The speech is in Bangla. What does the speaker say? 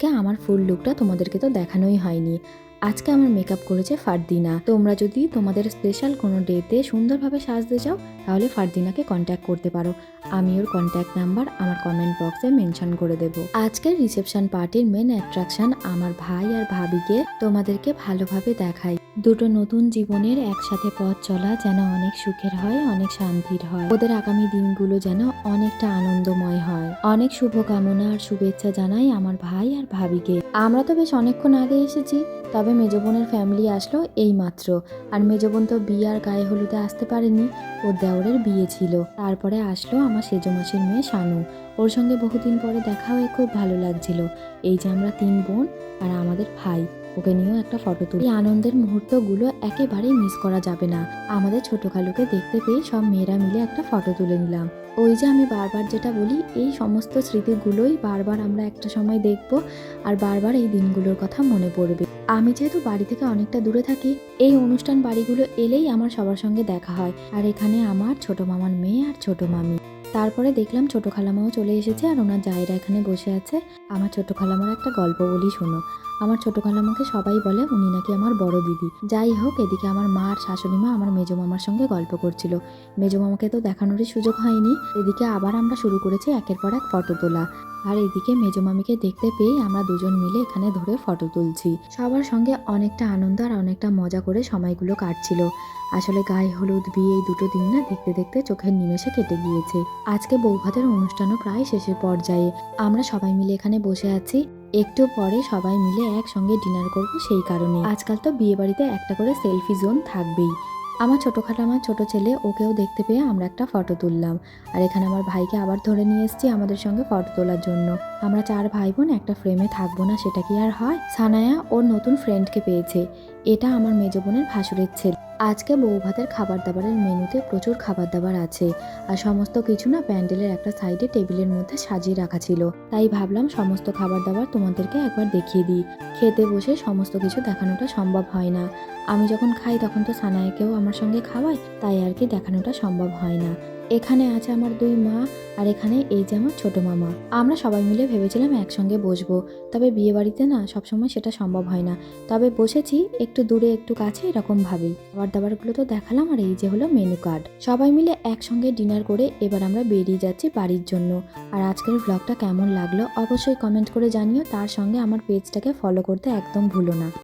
আজকে আমার ফুল লুকটা তোমাদেরকে তো দেখানোই হয়নি। আজকে আমার মেকআপ করেছে ফারদিনা। তোমরা যদি তোমাদের স্পেশাল কোনো ডেতে সুন্দরভাবে সাজতে চাও তাহলে ফারদিনাকে কন্ট্যাক্ট করতে পারো। আমি ওর কন্ট্যাক্ট নাম্বার আমার কমেন্ট বক্সে মেনশন করে দেব। আজকের রিসেপশন পার্টির মেন অ্যাট্রাকশন আমার ভাই আর ভাবিকে তোমাদেরকে ভালোভাবে দেখাই। দুটো নতুন জীবনের একসাথে পথ চলা যেন অনেক সুখের হয়, অনেক শান্তির হয়। ওদের আগামী দিনগুলো যেন অনেকটা আনন্দময় হয়। অনেক শুভকামনা আর শুভেচ্ছা জানাই আমার ভাই আর ভাবিকে। আমরা তো বেশ অনেকক্ষণ আগে এসেছি, তবে মেজো বোনের ফ্যামিলি আসলো এই মাত্র। আর মেজো বোন তো বিয়ে আর গায়ে হলুদে আসতে পারেনি, ওর দেওরের বিয়ে ছিল। তারপরে আসলো আমার সেজো মাসির মেয়ে শানু। ওর সঙ্গে বহুদিন পরে দেখা হয়ে খুব ভালো লাগছিল। এই যে আমরা 3 বোন আর আমাদের ভাই, ওকে নিয়েও একটা ফটো তুলি। এই আনন্দের মুহূর্তগুলো একেবারেই মিস করা যাবে না। আমাদের ছোট খালুকে দেখতে পেয়ে সব মেয়েরা মিলে একটা ফটো তুলে নিলাম। ওই যে আমি বারবার যেটা বলি, এই সমস্ত স্মৃতিগুলোই বারবার আমরা একটা সময় দেখব আর বারবার এই দিনগুলোর কথা মনে পড়বে। আমি যেহেতু বাড়ি থেকে অনেকটা দূরে থাকি, এই অনুষ্ঠান বাড়িগুলো এলেই আমার সবার সঙ্গে দেখা হয়। আর এখানে আমার ছোট মামার মেয়ে আর ছোট মামি। তারপরে দেখলাম ছোট খালামাও চলে এসেছে আর ওনার জায়েরা এখানে বসে আছে। আমার ছোট খালামার একটা গল্প বলি শোনো। আমার ছোট খালামাকে সবাই বলে উনি নাকি আমার বড় দিদি। যাই হোক, এদিকে আমার মা আর শাশুড়ি মা আমার মেজো মামার সঙ্গে গল্প করছিল। মেজো মামাকে তো দেখানোরই সুযোগ হয়নি। এদিকে আবার আমরা শুরু করেছি একের পর এক ফটো তোলা। আর এদিকে মেজো মামিকে দেখতে পেয়ে আমরা দুজন মিলে এখানে ধরে ফটো তুলছি। সবার সঙ্গে অনেকটা আনন্দ আর অনেকটা মজা করে সময়গুলো কাটছিল। আসলে গায়ে হলুদ, বিয়ে এই দুটো দিন না দেখতে দেখতে চোখের নিমেষে কেটে গিয়েছে। আজকে বৌভাতের অনুষ্ঠানও প্রায় শেষের পর্যায়ে। আমরা সবাই মিলে এখানে বসে আছি। একটু পরে সবাই মিলে একসঙ্গে ডিনার করব, সেই কারণে। আজকাল তো বিয়ে বাড়িতে একটা করে সেলফি জোন থাকবেই। আমার ছোট খালামার ছোট ছেলে, ওকেও দেখতে পেয়ে আমরা একটা ফটো তুললাম। আর এখানে আমার ভাইকে আবার ধরে নিয়ে এসেছি আমাদের সঙ্গে ফটো তোলার জন্য। আমরা 4 ভাই বোন একটা ফ্রেমে থাকবো না, সেটা কি আর হয়? সানায়া ওর নতুন ফ্রেন্ডকে পেয়েছে। এটা আমার মেজো বোনের ভাসুরের ছেলে। আজকে বৌভাতের খাবার দাবারের মেনুতে প্রচুর খাবার দাবার আছে। আর সমস্ত কিছু না প্যান্ডেলের একটা সাইডে টেবিলের মধ্যে সাজিয়ে রাখা ছিল। তাই ভাবলাম সমস্ত খাবার দাবার তোমাদেরকে একবার দেখিয়ে দিই। খেতে বসে সমস্ত কিছু দেখানোটা সম্ভব হয় না। আমি যখন খাই তখন তো সানায়াকেও আমার সঙ্গে খাওয়াই, তাই আর কি দেখানোটা সম্ভব হয় না। এখানে আছে আমার 2 মা আর এখানে এই যে আমার ছোট মামা। আমরা সবাই মিলে ভেবেছিলাম একসঙ্গে বসবো, তবে বিয়ে বাড়িতে না সবসময় সেটা সম্ভব হয় না। তবে বসেছি একটু দূরে একটু কাছে, এরকম ভাবেই। খাবার দাবারগুলো তো দেখালাম, আর এই যে হলো মেনু কার্ড। সবাই মিলে একসঙ্গে ডিনার করে এবার আমরা বেরিয়ে যাচ্ছি বাড়ির জন্য। আর আজকের ভ্লগটা কেমন লাগলো অবশ্যই কমেন্ট করে জানিও। তার সঙ্গে আমার পেজটাকে ফলো করতে একদম ভুলো না।